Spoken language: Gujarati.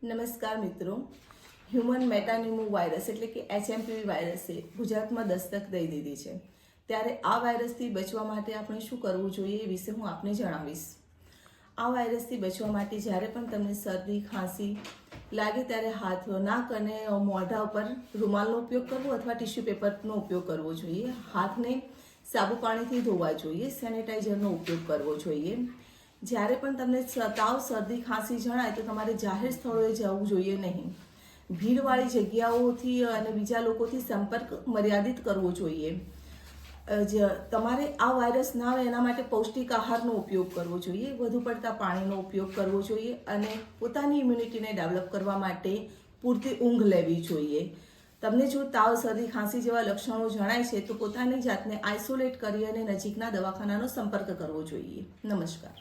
નમસ્કાર મિત્રો, હ્યુમન મેટાન્યુમો વાયરસ એટલે કે HMPV વાયરસે ગુજરાતમાં દસ્તક દઈ દીધી છે. ત્યારે આ વાયરસથી બચવા માટે આપણે શું કરવું જોઈએ એ વિશે હું આપને જણાવીશ. આ વાયરસથી બચવા માટે જ્યારે પણ તમને શરદી ખાંસી લાગે ત્યારે હાથ, નાક અને મોઢા ઉપર રૂમાલનો ઉપયોગ કરવો અથવા ટિશ્યુ પેપરનો ઉપયોગ કરવો જોઈએ. હાથને સાબુ પાણીથી ધોવા જોઈએ. સેનિટાઈઝરનો ઉપયોગ કરવો જોઈએ. જ્યારે પણ તમને તાવ, શરદી, ખાંસી જણાય તો તમારે જાહેર સ્થળોએ જવું જોઈએ નહીં. ભીડવાળી જગ્યાઓથી અને બીજા લોકોથી સંપર્ક મર્યાદિત કરવો જોઈએ. તમારે આ વાયરસ ના આવે એના માટે પૌષ્ટિક આહારનો ઉપયોગ કરવો જોઈએ. વધુ પડતા પાણીનો ઉપયોગ કરવો જોઈએ અને પોતાની ઇમ્યુનિટીને ડેવલપ કરવા માટે પૂરતી ઊંઘ લેવી જોઈએ. તમને જો તાવ, શરદી, ખાંસી જેવા લક્ષણો જણાય છે તો પોતાની જાતને આઇસોલેટ કરી અને નજીકના દવાખાનાનો સંપર્ક કરવો જોઈએ. નમસ્કાર.